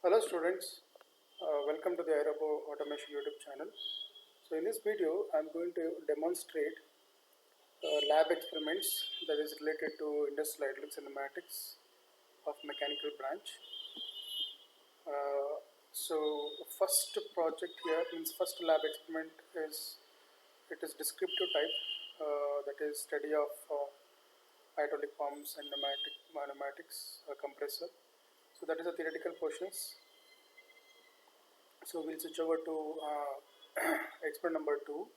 Hello students, welcome to the Aerobo Automation YouTube channel. So in this video I am going to demonstrate lab experiments that is related to industrial hydraulics and pneumatics of mechanical branch. So first project here means first lab experiment is descriptive type, that is study of hydraulic pumps and pneumatics compressor. So that is the theoretical portions. So we'll switch over to experiment number 2,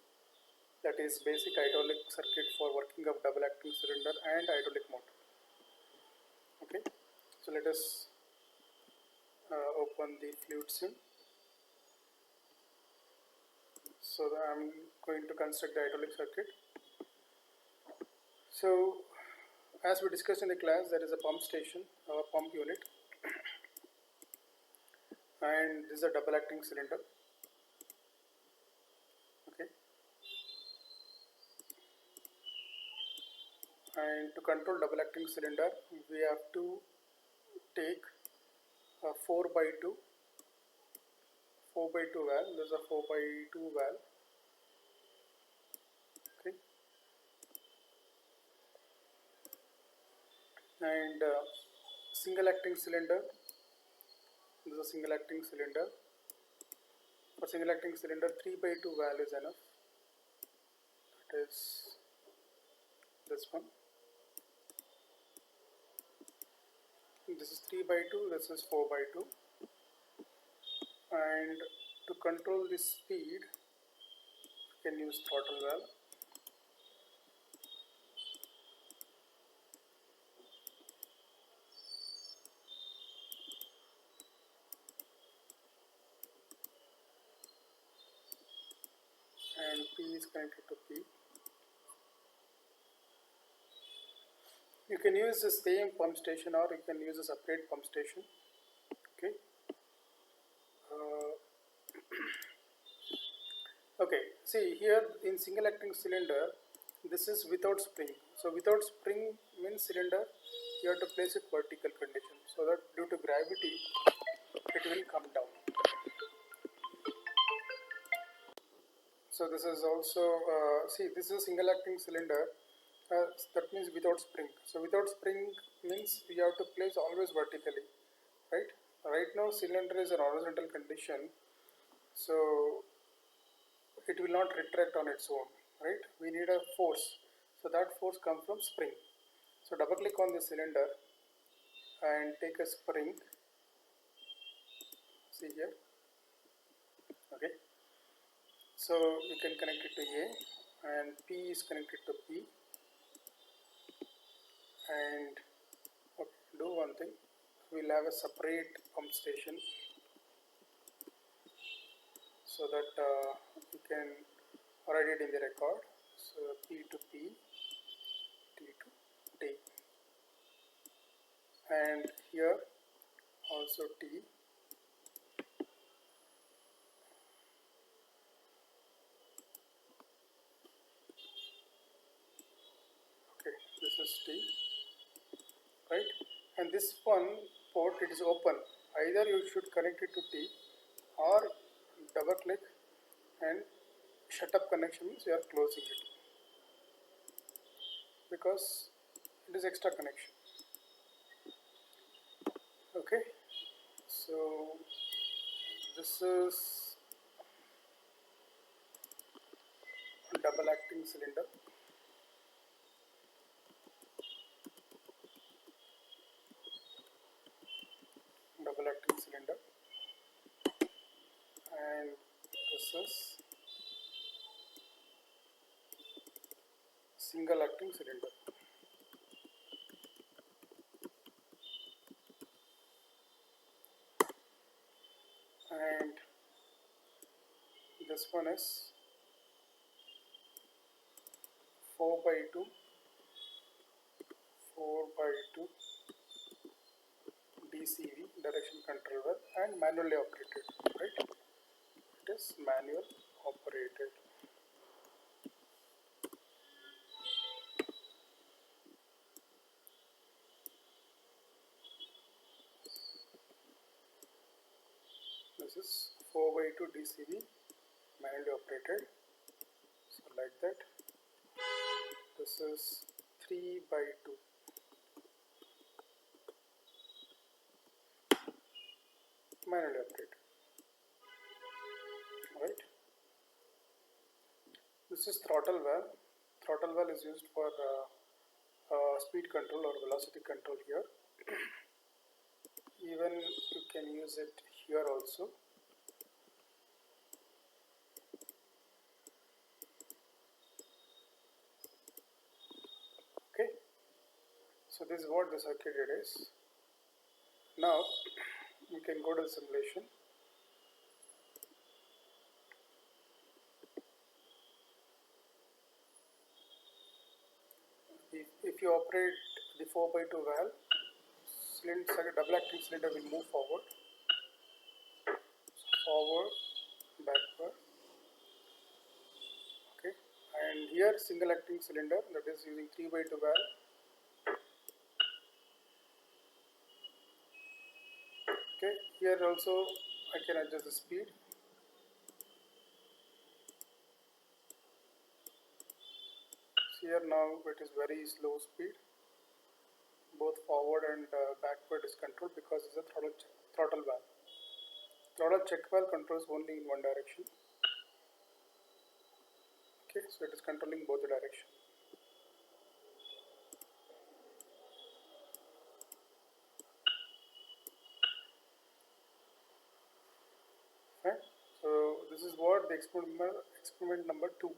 that is basic hydraulic circuit for working of double acting cylinder and hydraulic motor. Okay, so let us open the fluid sim. So I'm going to construct the hydraulic circuit. So as we discussed in the class, there is a pump station, a pump unit, and this is a double acting cylinder. Okay, and to control double acting cylinder we have to take a 4x2 valve. There's a 4x2 valve. Okay, and single acting cylinder. This is a single acting cylinder. For single acting cylinder, 3x2 valve is enough. That is this one. This is 3x2. This is 4x2. And to control the speed, you can use throttle valve. And P is connected to P. You can use the same pump station or you can use a separate pump station. Okay. Okay, see here in single acting cylinder, this is without spring. So without spring means cylinder you have to place it vertical condition, so that due to gravity it will come down. So this is also see, this is a single acting cylinder, that means without spring. So without spring means you have to place always vertically, right? Right now cylinder is in horizontal condition, so it will not retract on its own, right? We need a force, so that force comes from spring. So double click on the cylinder and take a spring, see here. Okay, so we can connect it to A, and P is connected to P. And okay, do one thing, we'll have a separate pump station so that you can write it in the record. So P to P, T to T, and here also T. Okay, this is T, right? And this one port, it is open. Either you should connect it to T or double click and shut up connection means you are closing it, because it is extra connection. Okay, so this is double acting cylinder. Double acting cylinder, and this is single acting cylinder. And this one is 4x2 DCV, direction control valve, and manually operated, right? It is manual operated. this is 4x2 DCV manually operated. So like that. This is 3x2 manually operated. Right. This is throttle valve. Throttle valve is used for speed control or velocity control here. Even you can use it here also. Okay. So this is what the circuit it is. Now you can go to the simulation. If you operate the 4x2 valve, double acting cylinder will move forward, backward. Okay, and here single acting cylinder, that is using 3x2 valve. Okay, here also I can adjust the speed. Here now it is very slow speed. Both forward and backward is controlled because it's a throttle valve. Throttle check valve controls only in one direction. Okay, so it is controlling both the direction. Right. So this is what the experiment number 2.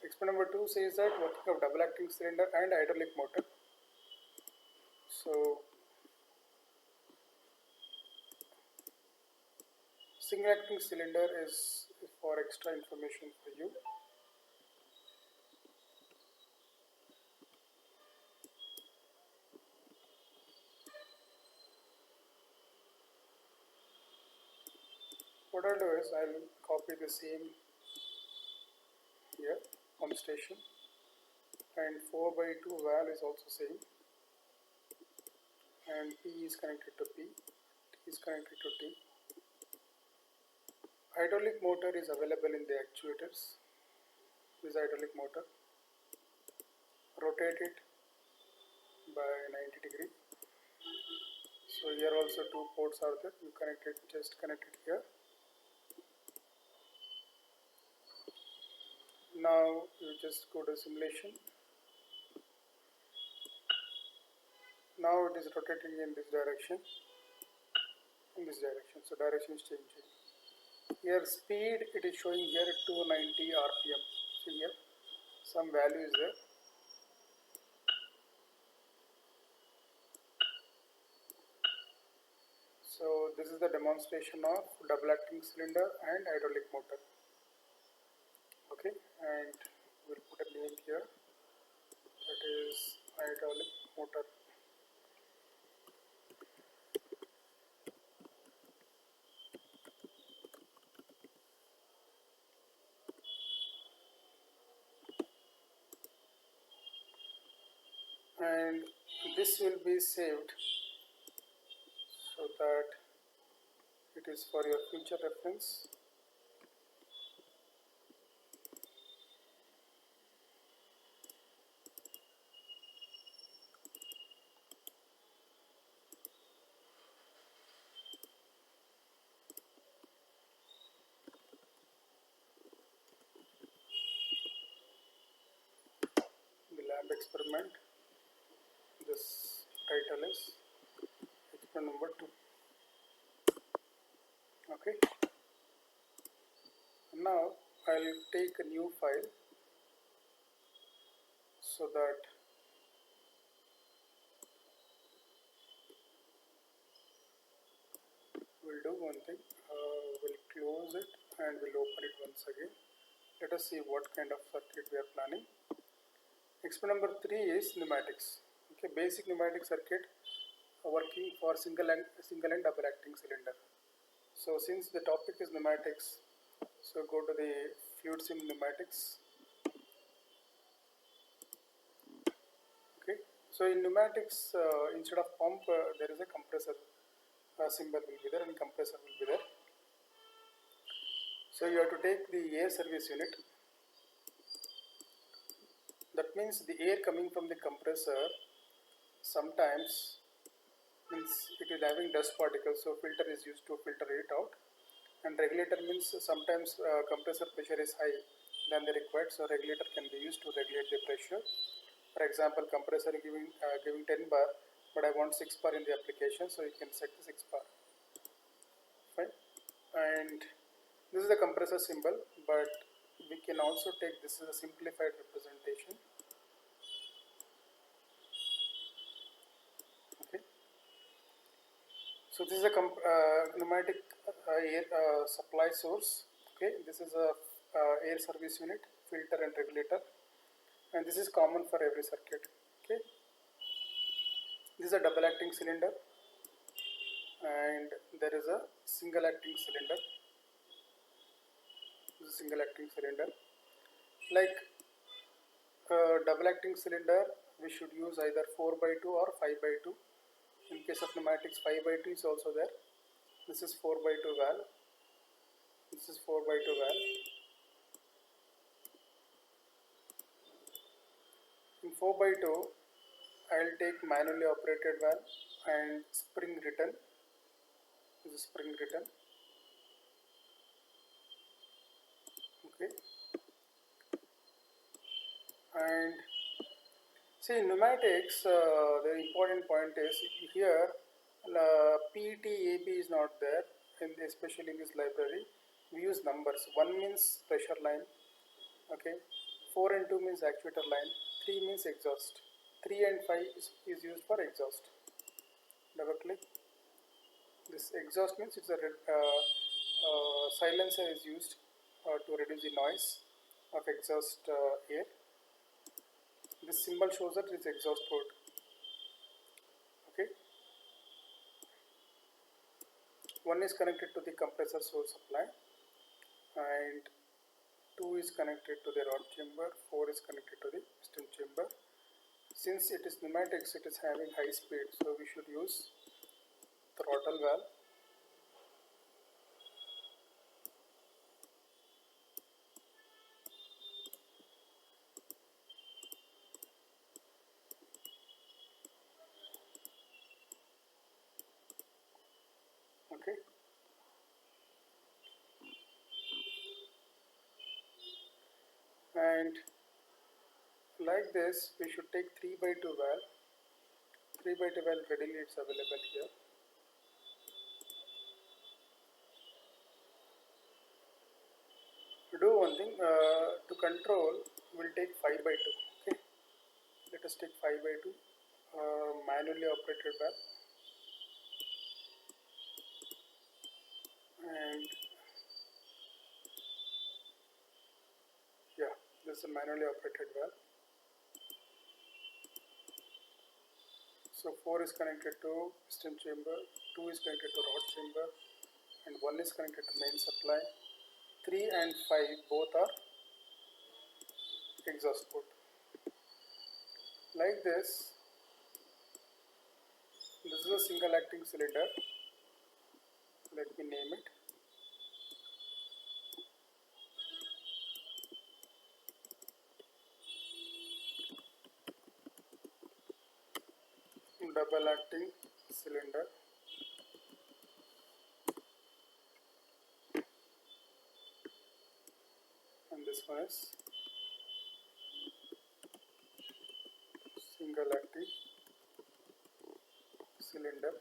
Experiment number 2 says that working of double acting cylinder and hydraulic motor. So single acting cylinder is for extra information for you. What I'll do is I'll copy the same here, pump station, and 4x2 valve is also same, and P is connected to P, T is connected to T. Hydraulic motor is available in the actuators. This hydraulic motor, rotate it by 90 degree. So here also 2 ports are there, you just connect it here. Now you just go to simulation. Now it is rotating in this direction, so direction is changing. Here speed, it is showing here at 290 rpm. See here, some value is there. So this is the demonstration of double acting cylinder and hydraulic motor. Okay, and we'll put a name here, that is hydraulic motor. And this will be saved so that it is for your future reference. The lab experiment, this title is experiment number 2. Okay, now I'll take a new file so that we'll do one thing, we'll close it and we'll open it once again. Let us see what kind of circuit we are planning. Experiment number 3 is pneumatics. Okay, basic pneumatic circuit working for single and double acting cylinder. So since the topic is pneumatics, so go to the fluid sim pneumatics. Okay, So in pneumatics, instead of pump, there is a compressor symbol will be there and compressor will be there. So you have to take the air service unit. That means the air coming from the compressor sometimes means it is having dust particles, so filter is used to filter it out. And regulator means sometimes compressor pressure is high than the required, so regulator can be used to regulate the pressure. For example, compressor giving 10 bar, but I want 6 bar in the application, so you can set the 6 bar. Fine. And this is the compressor symbol, but we can also take this as a simplified representation. Okay. So this is a pneumatic air supply source. Okay. This is a air service unit, filter and regulator, and this is common for every circuit. Okay. This is a double acting cylinder, and there is a single acting cylinder. This is a single acting cylinder. Like double acting cylinder, we should use either 4x2 or 5x2. In case of pneumatics, 5x2 is also there. This is 4x2 valve. This is 4x2 valve. In 4x2, I will take manually operated valve and spring return. This is spring return. Okay. And see, in pneumatics, the important point is here PETAB is not there, especially in this library. We use numbers. 1 means pressure line. Okay. 4 and 2 means actuator line. 3 means exhaust. 3 and 5 is used for exhaust. Double click. This exhaust means it's a silencer is used to reduce the noise of exhaust air. This symbol shows that it's exhaust port. Okay. One is connected to the compressor source supply, and 2 is connected to the rod chamber, 4 is connected to the piston chamber. Since it is pneumatics, it is having high speed, so we should use throttle valve. Okay. And like this, we should take 3x2 valve. 3x2 valve readily it's available here. To do one thing, to control, we'll take 5x2. Okay. Let us take 5x2 manually operated valve. And yeah, this is a manually operated valve. So 4 is connected to piston chamber, 2 is connected to rod chamber, and 1 is connected to main supply. 3 and 5 both are exhaust port. Like this is a single acting cylinder. Let me name it. Double acting cylinder. And this one is single acting cylinder.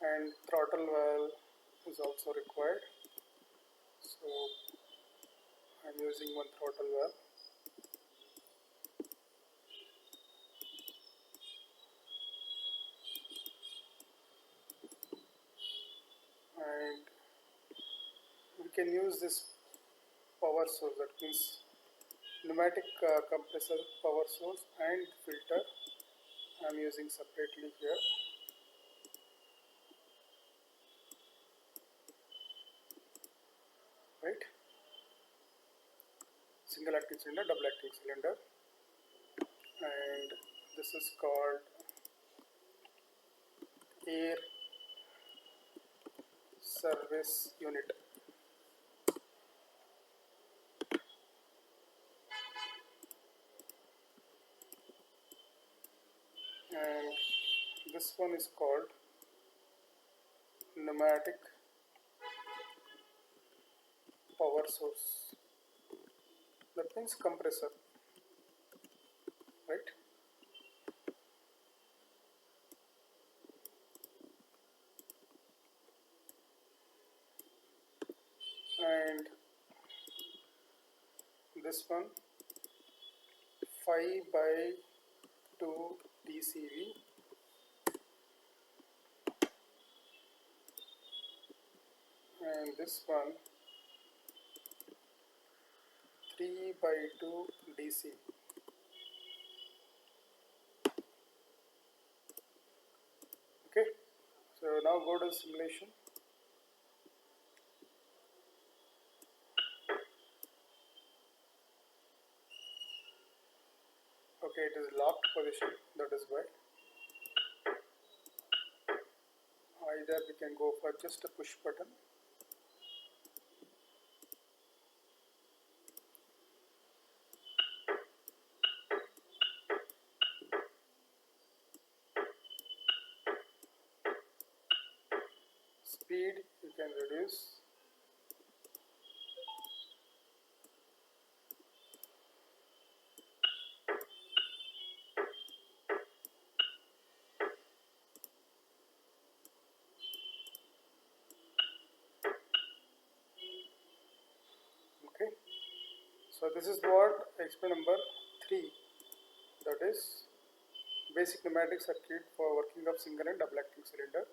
And throttle valve is also required. So I am using one throttle valve. And we can use this power source, that means pneumatic compressor power source and filter. I am using separately here. Right. single acting cylinder, double acting cylinder, and this is called air service unit. And this one is called pneumatic power source. That means compressor, right? And this one 5/2 DCV, and this one 3/2 DC. Okay, so now go to simulation. Okay, it is locked position, that is why. Either we can go for just a push button, speed you can reduce, okay. So this is what experiment number 3, that is basic pneumatic circuit for working of single and double acting cylinder.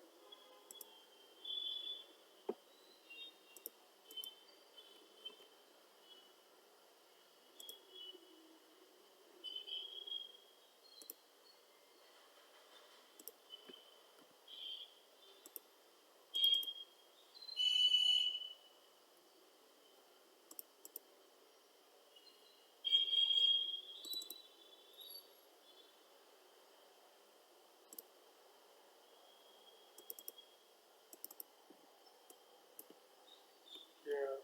Yeah.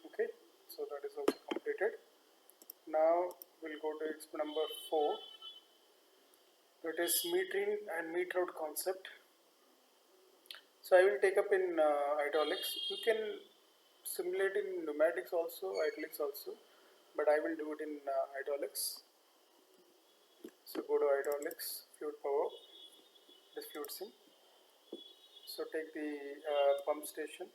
Okay, so that is also completed. Now we'll go to experiment number 4, that is metering and meter out concept. So I will take up in hydraulics. You can simulate in pneumatics also, hydraulics also, but I will do it in hydraulics. So go to hydraulics, fluid power, this fluid sim. So take the pump station.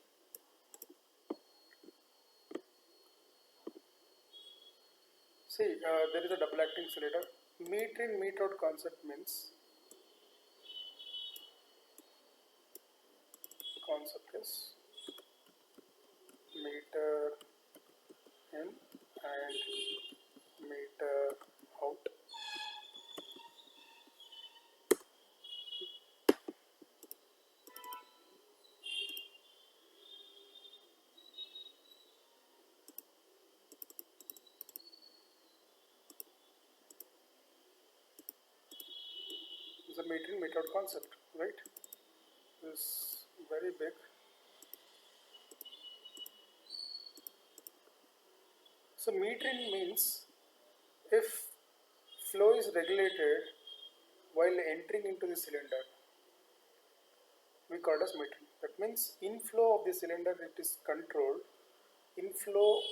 See, there is a double acting cylinder. Meter in, meter out concept means meter in and meter out. Is a meter in, meter out concept, right? This very big. So metering means if flow is regulated while entering into the cylinder, we call it as metering. That means inflow of the cylinder, it is controlled. Inflow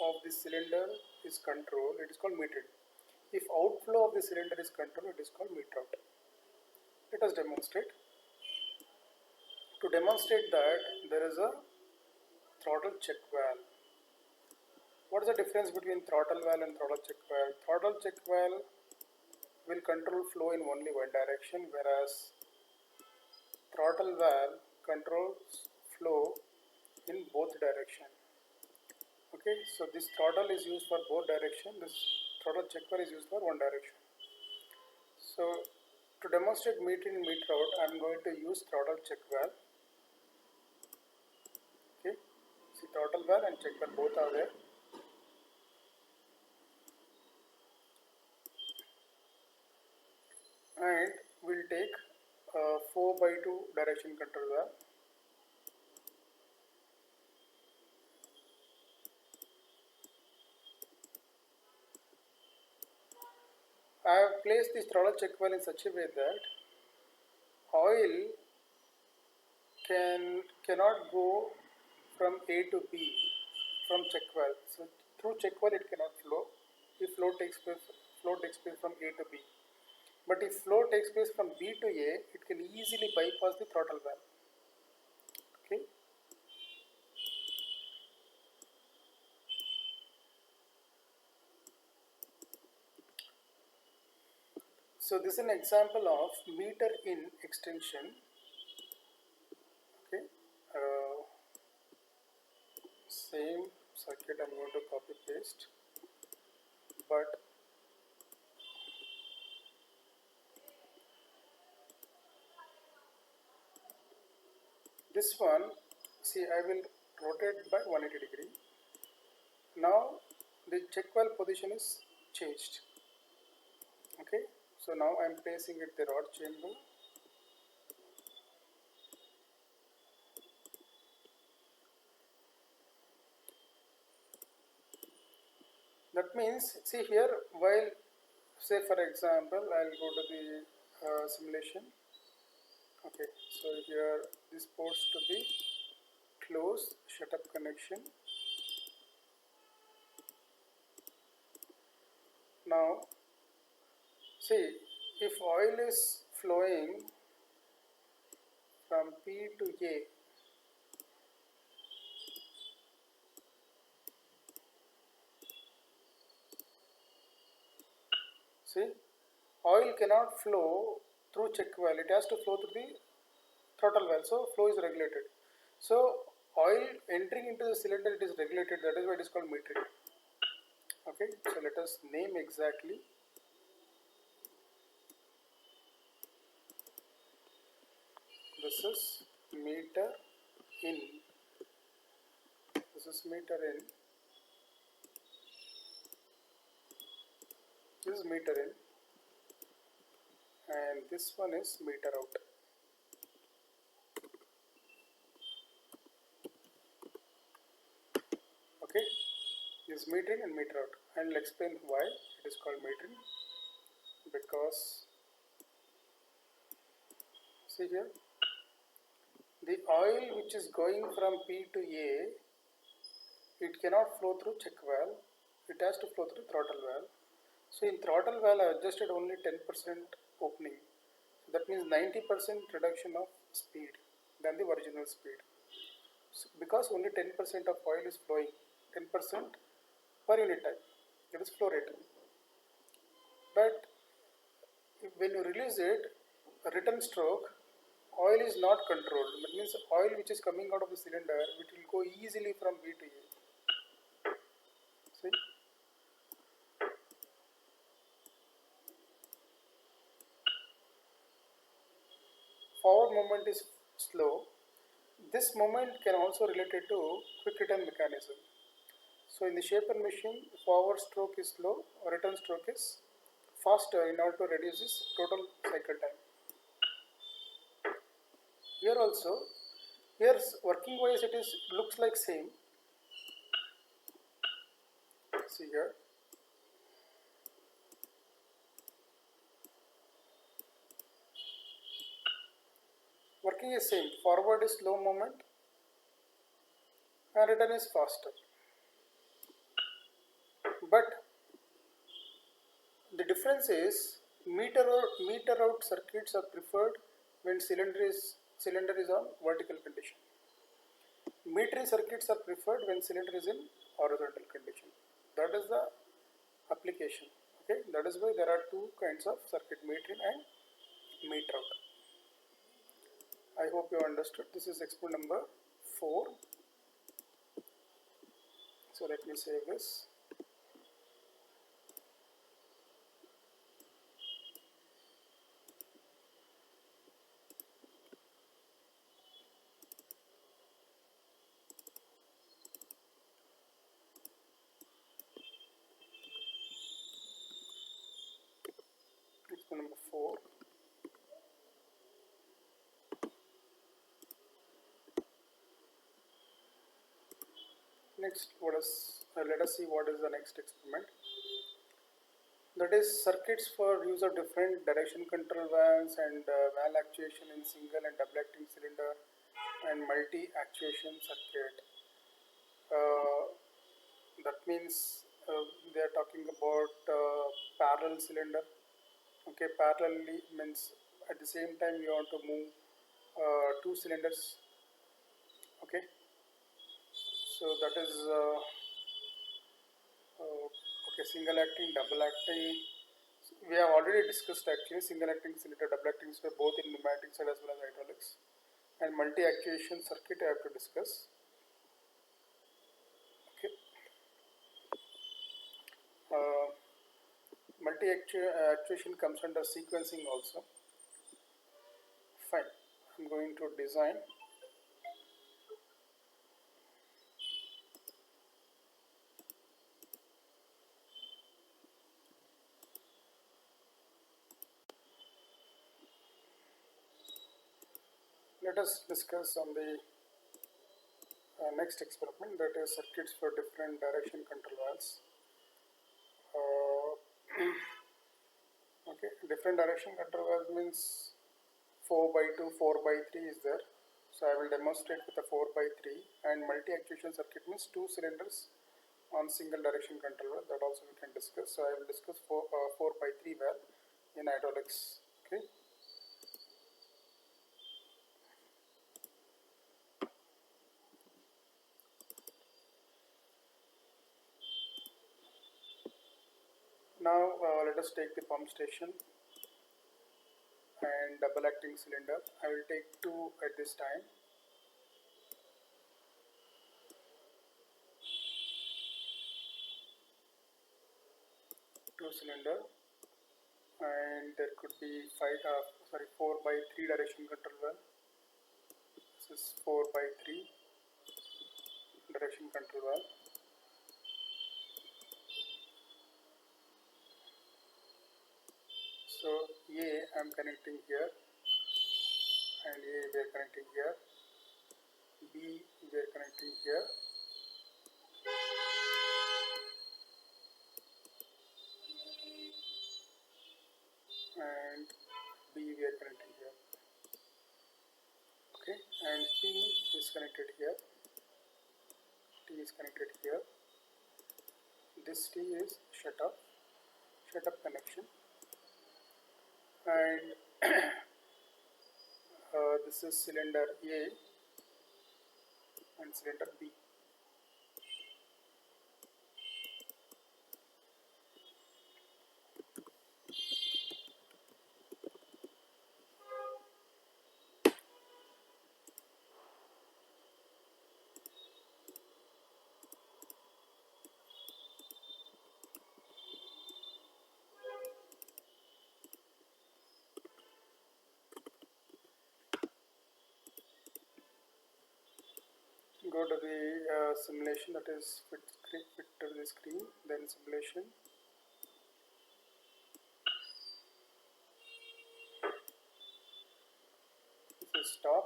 of the cylinder is controlled, it is called metering. If outflow of the cylinder is controlled, it is called meter out. Let us demonstrate. To demonstrate that, there is a throttle check valve. What is the difference between throttle valve and throttle check valve? Throttle check valve will control flow in only one direction, whereas throttle valve controls flow in both direction. Okay, so this throttle is used for both direction, this throttle check valve is used for one direction. So to demonstrate meter in, meter out, I am going to use throttle check valve. Okay, see throttle valve and check valve both are there. And we'll take 4x2 direction control valve. I have placed this throttle check valve in such a way that oil cannot go from A to B from check valve. So through check valve it cannot flow. If flow takes place from A to B. But if flow takes place from B to A, it can easily bypass the throttle valve. Okay. So this is an example of meter in extension. Okay. Same circuit I'm going to copy paste, but this one, see, I will rotate by 180 degree. Now the check valve position is changed. Okay, so now I am placing it the rod chamber. That means, see here, while, say for example, I'll go to the simulation. Okay, so here this ports to be closed, shut up connection. Now, see, if oil is flowing from P to A, see, oil cannot flow through check valve, it has to flow through the throttle valve, so flow is regulated. So oil entering into the cylinder, it is regulated, that is why it is called metering. Okay, so let us name exactly. This is meter in. This is meter in. This is meter in. And this one is meter out. Okay, this is meter in and meter out. I will explain why it is called metering. Because, see here, the oil which is going from P to A, it cannot flow through check valve, it has to flow through throttle valve. So in throttle valve I adjusted only 10% opening. So that means 90% reduction of speed than the original speed. So because only 10% of oil is flowing, 10% per unit time, that is flow rate. But when you release it, a return stroke, oil is not controlled. That means oil which is coming out of the cylinder, it will go easily from B to A. See? Forward movement is slow. This movement can also related to quick return mechanism. So in the shaper machine, forward stroke is slow, return stroke is faster in order to reduce this total cycle time. Here also, here working wise it is looks like same. See here. Working is same. Forward is slow movement and return is faster. But the difference is meter out circuits are preferred when cylinder is on vertical condition. Metering circuits are preferred when cylinder is in horizontal condition. That is the application. Okay, that is why there are two kinds of circuit, metering and meter out. I hope you understood. This is experiment number 4. So let me save this. Next, let us see what is the next experiment. That is circuits for use of different direction control valves and valve actuation in single and double acting cylinder and multi actuation circuit. That means they are talking about parallel cylinder. Okay, parallelly means at the same time you want to move two cylinders. Okay, so that is okay, single acting, double acting. We have already discussed actually single acting cylinder, double acting cylinder both in pneumatics and as well as hydraulics. And multi actuation circuit I have to discuss. Okay. Multi actuation comes under sequencing also. Fine. I'm going to design. Let us discuss on the next experiment, that is circuits for different direction control valves. Okay, different direction control valves means 4x2, 4x3 is there. So I will demonstrate with a 4x3, and multi actuation circuit means two cylinders on single direction control valve. That also we can discuss. So I will discuss 4x3 valve in hydraulics. Okay. Now let us take the pump station and double acting cylinder. I will take two at this time. Two cylinder, and there could be 4x3 direction control valve. This is 4x3 direction control valve. So A I am connecting here, and A we are connecting here. B we are connecting here. And B we are connecting here. Okay, and P is connected here. T is connected here. This T is shut up connection, and this is cylinder A and cylinder B. Go to the simulation, that is fit to the screen, then simulation. This is stop.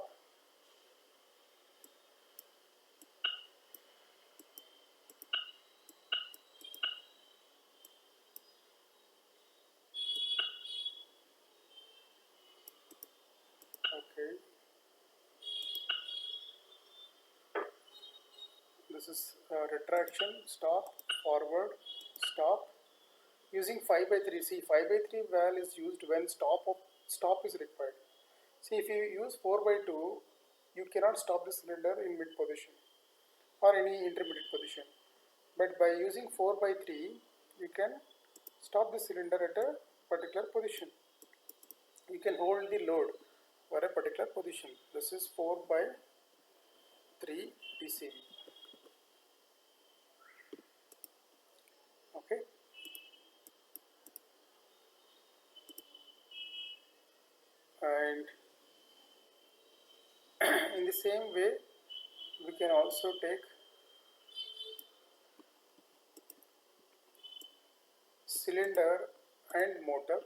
Okay. This is retraction, stop, forward, stop. Using 5x3. See, 5x3 valve is used when stop is required. See, if you use 4x2, you cannot stop the cylinder in mid position or any intermediate position. But by using 4x3, you can stop the cylinder at a particular position. You can hold the load for a particular position. This is 4x3 DCV. Okay. And in the same way, we can also take cylinder and motor.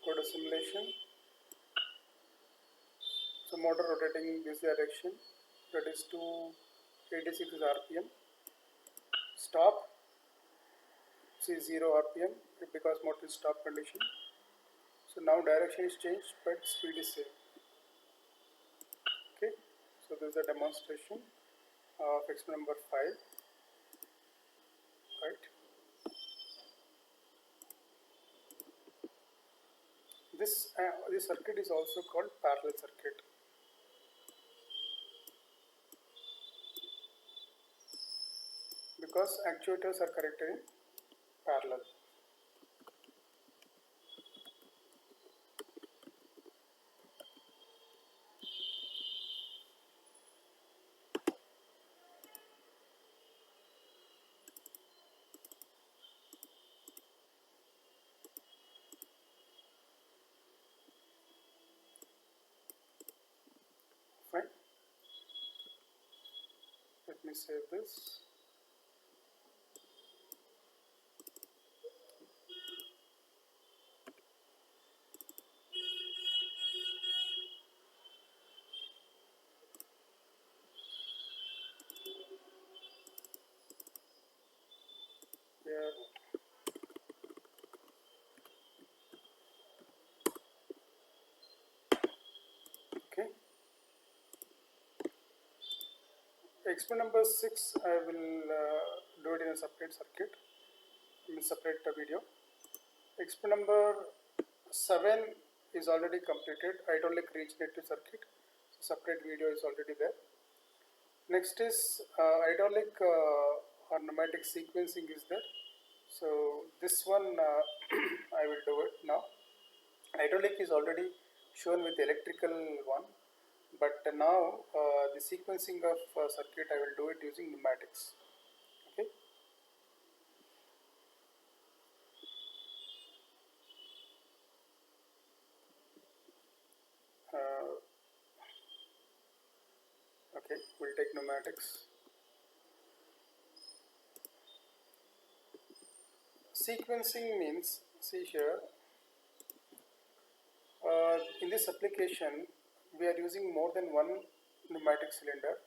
Go to simulation. So motor rotating in this direction, that is 286 RPM. Stop. See 0 RPM because motor is stop condition. So now direction is changed but speed is same. Okay, so this is a demonstration of experiment number 5. Right. This circuit is also called parallel circuit because actuators are connected in parallel. Fine. Let me save this. Here. Okay. Experiment number 6, I will do it in a separate circuit, in a separate video. Experiment number 7 is already completed, hydraulic regenerative circuit. So separate video is already there. Next is hydraulic or pneumatic sequencing is there. So this one I will do it now. Hydraulic is already shown with electrical one, but now the sequencing of circuit I will do it using pneumatics. Okay. Okay, we'll take pneumatics. Sequencing means, see here, in this application we are using more than one pneumatic cylinder,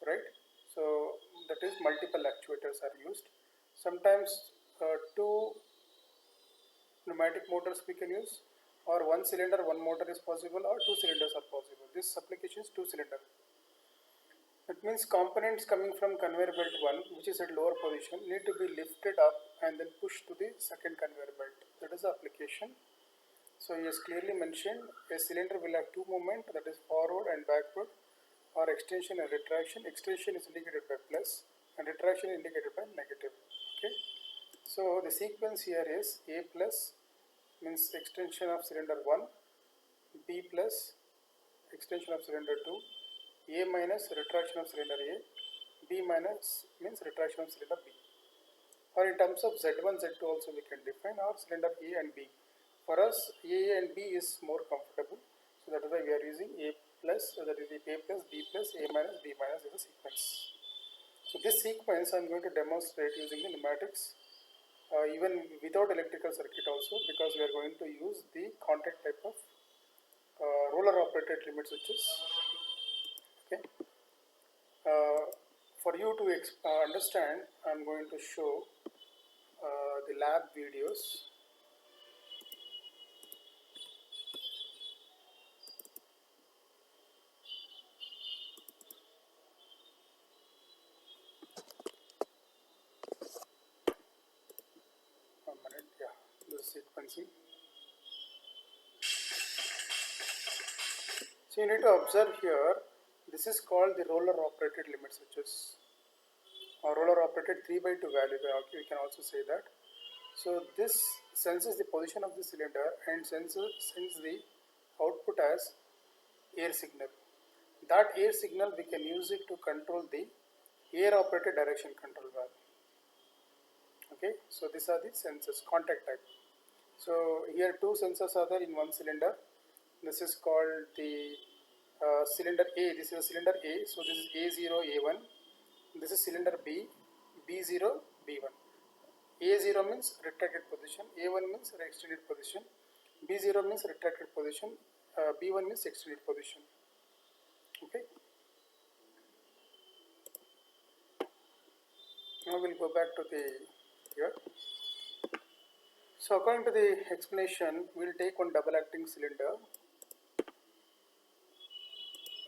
right? So that is multiple actuators are used. Sometimes two pneumatic motors we can use, or one cylinder, one motor is possible, or two cylinders are possible. This application is two cylinder. That means components coming from conveyor belt 1, which is at lower position, need to be lifted up and then pushed to the second conveyor belt. That is the application. So he has clearly mentioned a cylinder will have two movement, that is forward and backward, or extension and retraction. Extension is indicated by plus and retraction indicated by negative. Okay. So the sequence here is A plus means extension of cylinder 1, B plus extension of cylinder 2, A minus retraction of cylinder A, B minus means retraction of cylinder B. Or in terms of Z1, Z2 also we can define, or cylinder A and B. For us, A and B is more comfortable, so that is why we are using A plus, that is A plus, B plus, A minus, B minus is a sequence. So this sequence I am going to demonstrate using the pneumatics, even without electrical circuit also, because we are going to use the contact type of roller operated limit switches. Okay. For you to understand, I am going to show the lab videos. One minute, yeah, the sequencing. So you need to observe here, this is called the roller operated limit switches, or roller operated 3/2 value. Okay, we can also say that. So this senses the position of the cylinder and sends the output as air signal. That air signal we can use it to control the air operated direction control valve. Okay, so these are the sensors, contact type. So here two sensors are there in one cylinder. This is called the cylinder A. This is a cylinder A. So this is A0, A1. This is cylinder B, B0, B1. A0 means retracted position, A1 means extended position. B0 means retracted position, B1 means extended position. Okay. Now we'll go back to the here. So according to the explanation, we'll take one double acting cylinder,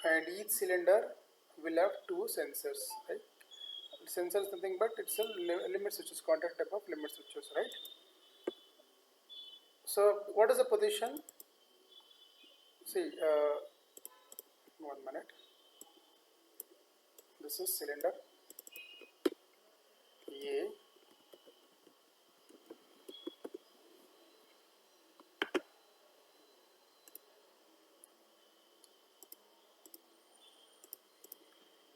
and each cylinder will have two sensors, right? Sensor is nothing but it's a limit switches, contact type of limit switches, right? So what is the position? See, 1 minute. This is cylinder A.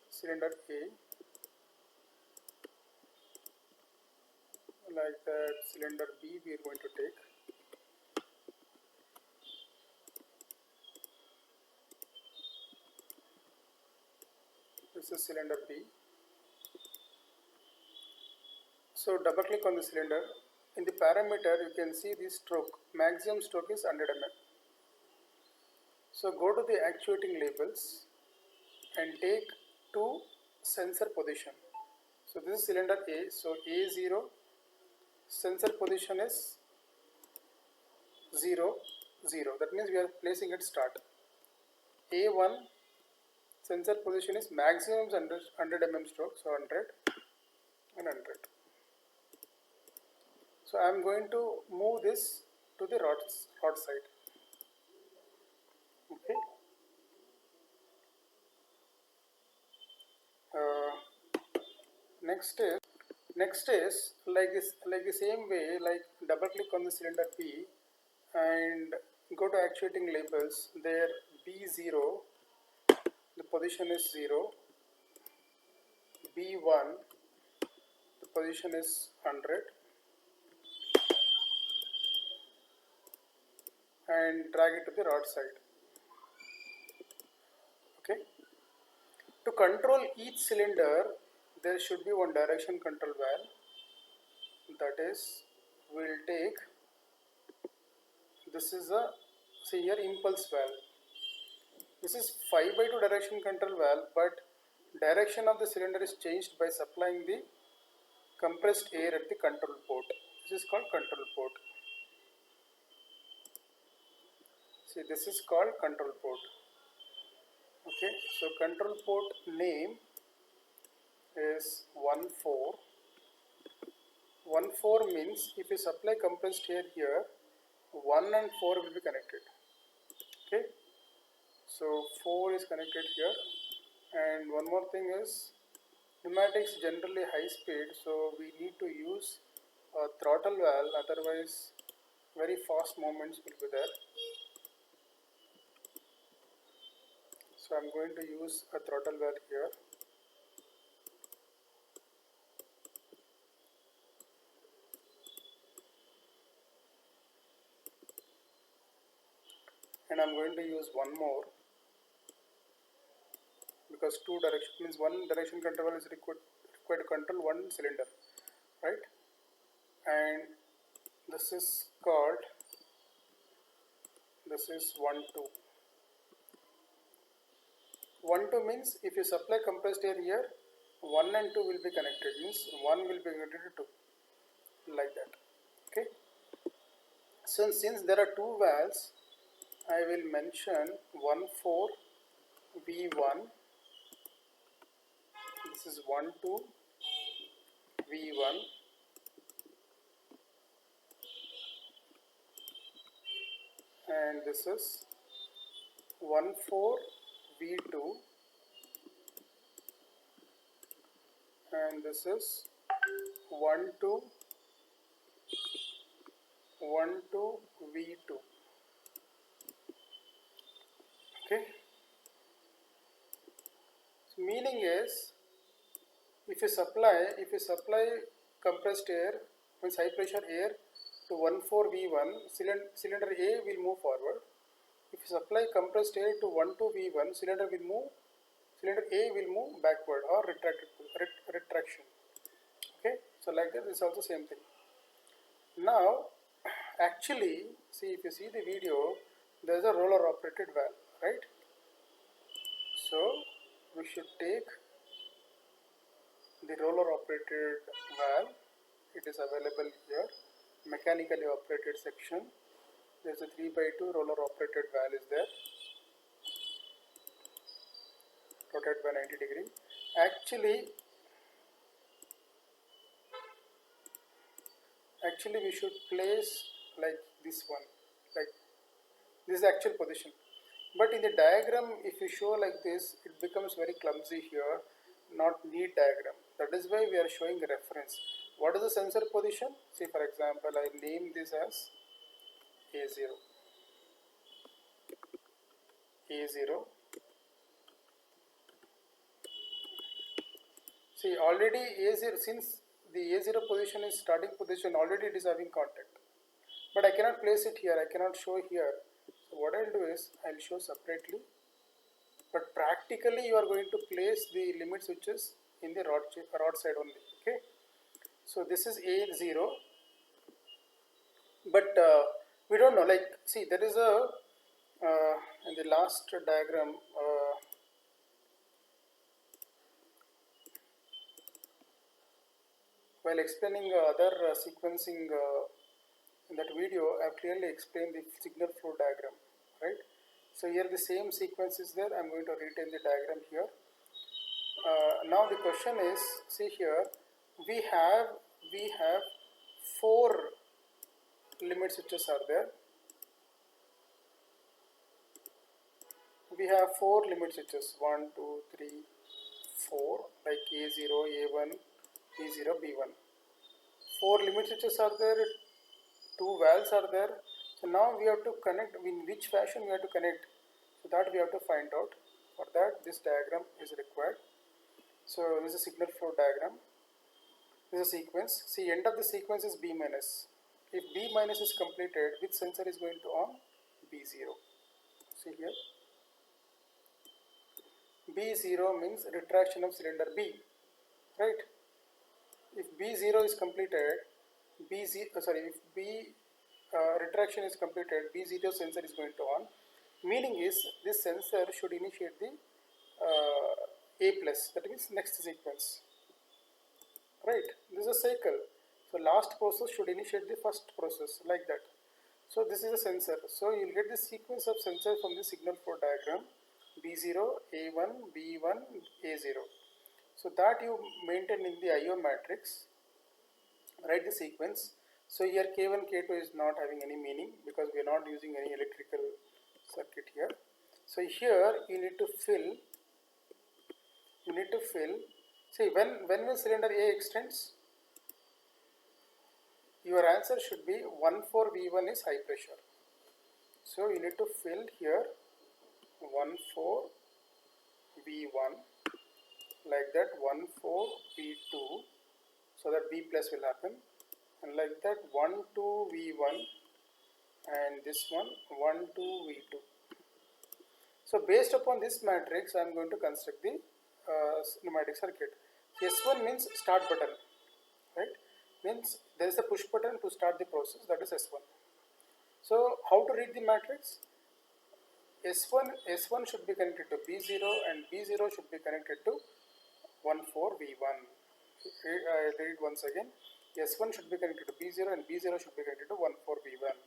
Cylinder A, like that. Cylinder B we are going to take. This is cylinder B. So double click on the cylinder. In the parameter you can see the stroke. Maximum stroke is 100 mm. So go to the actuating labels and take two sensor position. So this is cylinder A. So A0 sensor position is 0, 0. That means we are placing at start. A1 sensor position is maximum 100 mm stroke. So 100 and 100. So I am going to move this to the rod side. Okay. Next is like the same way, like double click on the cylinder B and go to actuating labels. There B0 the position is 0, B1 the position is 100, and drag it to the rod side. Okay. To control each cylinder, there should be one direction control valve. That is, we'll take, this is a, see here, impulse valve. This is 5/2 direction control valve, but direction of the cylinder is changed by supplying the compressed air at the control port. This is called control port. See, this is called control port. Okay, so control port name is 14. 14 means if you supply compressed air here, 1 and 4 will be connected. Okay, so 4 is connected here, and one more thing is pneumatics generally high speed, so we need to use a throttle valve, otherwise very fast movements will be there. So I am going to use a throttle valve here. And I am going to use one more, because two direction means one direction control is required to control one cylinder, right? And this is called, this is 1, 2. 1, 2 means if you supply compressed air here, 1 and 2 will be connected, means 1 will be connected to 2, like that. Okay. So since there are two valves, I will mention 14 V1. This is 12 V1, and this is 14 V2, and this is 12 V2. Okay. So meaning is, if you supply compressed air, means high pressure air, to 14 V1, cylinder A will move forward. If you supply compressed air to 12 V1, cylinder A will move backward, or retraction. Okay, so like that is also same thing. Now Actually, see, if you see the video, there is a roller operated valve, right? So we should take the roller operated valve. It is available here. Mechanically operated section. There is a 3/2 roller operated valve is there. Rotate by 90 degree. Actually we should place like this one, like this is the actual position. But in the diagram, if you show like this, it becomes very clumsy here, not neat diagram. That is why we are showing a reference. What is the sensor position? See, for example, I name this as A0. A0. See, already A0, since the A0 position is starting position, already it is having contact. But I cannot place it here, I cannot show here. So what I'll do is, I'll show separately. But practically you are going to place the limit switches in the rod side only. Okay. So this is A0, but we don't know, like, see, there is a in the last diagram, while explaining other sequencing in that video, I have clearly explained the signal flow diagram, right? So here the same sequence is there. I am going to retain the diagram here. Now the question is, see here, we have 4 limit switches are there. We have 4 limit switches, 1, 2, 3, 4, like A0, A1, B0, B1. 4 limit switches are there, 2 valves are there. So now we have to connect, in which fashion we have to connect, so that we have to find out. For that, this diagram is required. So this is a signal flow diagram. This is a sequence. See, end of the sequence is B minus. If B minus is completed, which sensor is going to on? B0. See here. B0 means retraction of cylinder B, right? If B0 is completed, if B retraction is completed, B0 sensor is going to on. Meaning is, this sensor should initiate the A plus, that means next sequence, right? This is a cycle. So last process should initiate the first process, like that. So this is a sensor. So you will get the sequence of sensors from the signal flow diagram. B0, A1, B1, A0. So that you maintain in the IO matrix, write the sequence. So here K1, K2 is not having any meaning because we are not using any electrical circuit here. So here you need to fill, see, when will cylinder A extends? Your answer should be 14V1 is high pressure. So you need to fill here 14V1, like that 14V2, so that V plus will happen, and like that 12V1, and this one 12V2. So based upon this matrix, I am going to construct the pneumatic circuit. S1 means start button, right? Means there is a push button to start the process, that is S1. So how to read the matrix? S1 should be connected to B0 and B0 should be connected to 14V1. I read it once again. S1 should be connected to B0 and B0 should be connected to 14V1.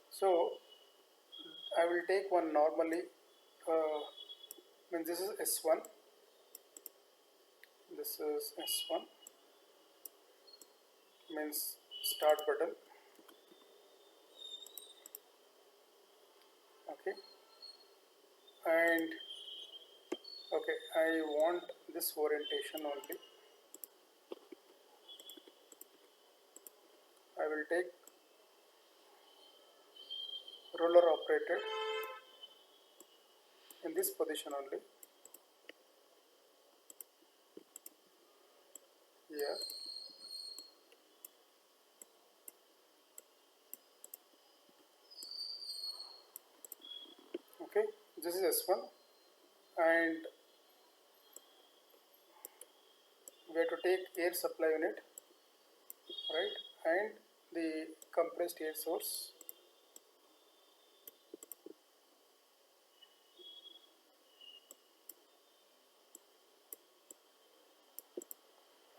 So I will take one normally, when this is S1, this is S1, means start button, okay, and okay, I want this orientation only. I will take roller operated in this position only. Here. is S1, and we have to take air supply unit, right, and the compressed air source,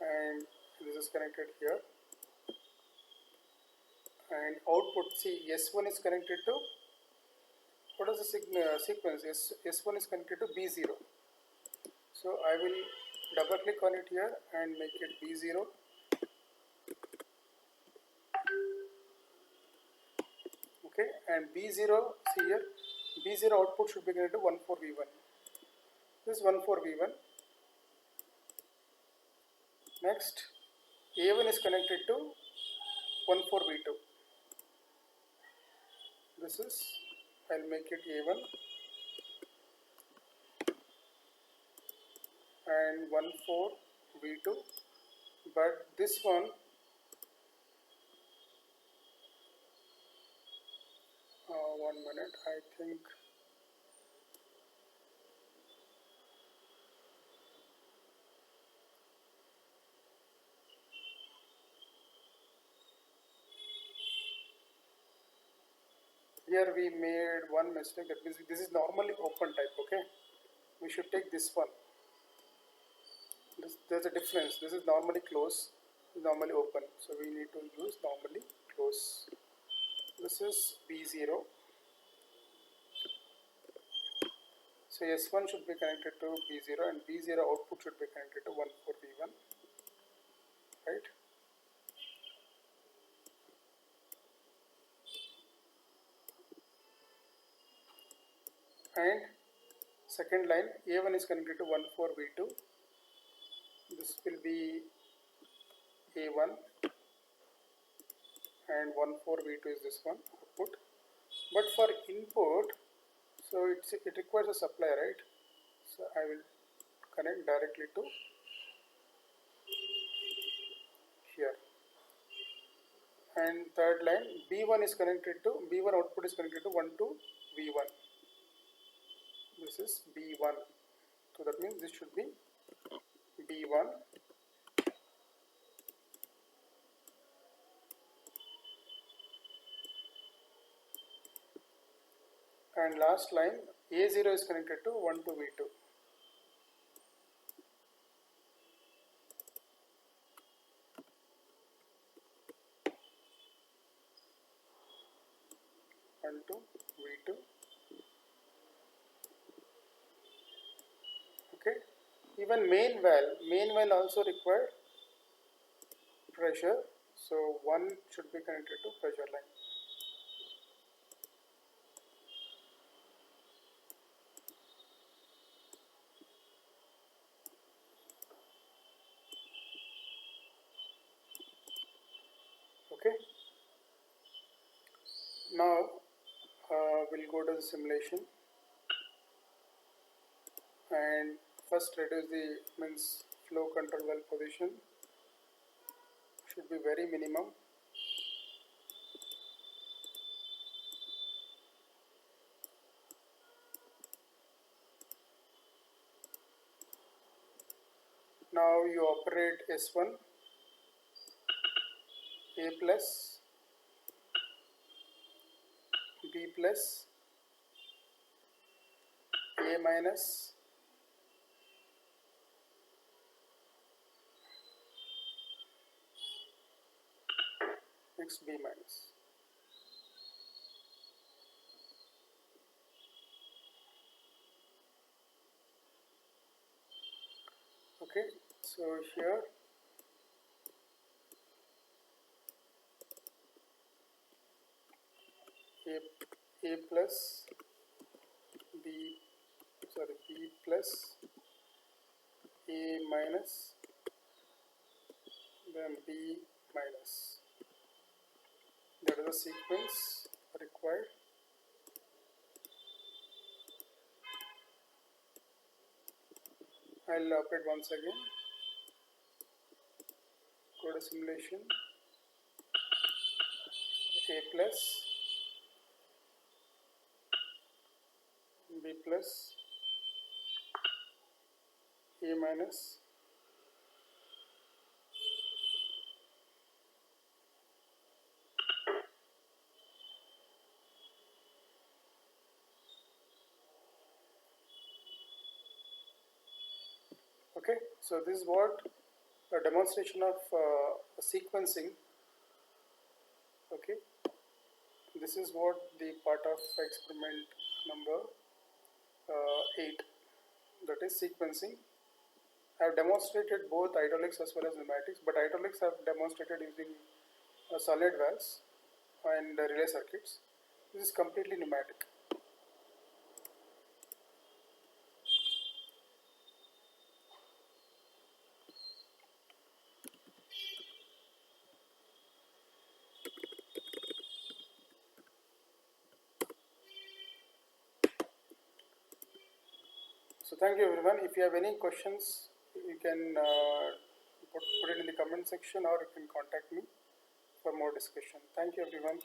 and this is connected here, and output, see, S1 is connected to, what is the sequence? S1 is connected to B0. So I will double click on it here and make it B0. Okay, and B0, see here, B0 output should be connected to 14V1. This is 14V1. Next, A1 is connected to 14V2. This is, I'll make it A1 and 14V2, but this one, 1 minute, I think here we made one mistake. That means this is normally open type. Okay, we should take this one. There's a difference. This is normally close, normally open, so we need to use normally close. This is B0. So S1 should be connected to B0 and B0 output should be connected to 14V1, right? And second line, A1 is connected to 14V2. This will be A1 and 14V2 is this one output. But for input, so it requires a supply, right? So I will connect directly to here. And third line, B1 is connected to, B1 output is connected to 1 to V1. This is B1. So that means this should be B1. And last line, A0 is connected to 1 to V2. To V2. Okay. Even main valve also require pressure. So one should be connected to pressure line. Okay. Now we'll go to the simulation and first reduce the flow control valve position should be very minimum. Now you operate S1, A plus, B plus, A minus, next B minus. Okay, so here A plus, B plus, A minus, then B minus. That is the sequence required. I'll operate once again. Go to simulation. A plus, B plus A minus okay. So this is what a demonstration of sequencing. Okay, this is what the part of experiment number 8, that is sequencing. I have demonstrated both hydraulics as well as pneumatics, but hydraulics I have demonstrated using solid valves and relay circuits. This is completely pneumatic. So thank you everyone. If you have any questions, you can put it in the comment section, or you can contact me for more discussion. Thank you everyone.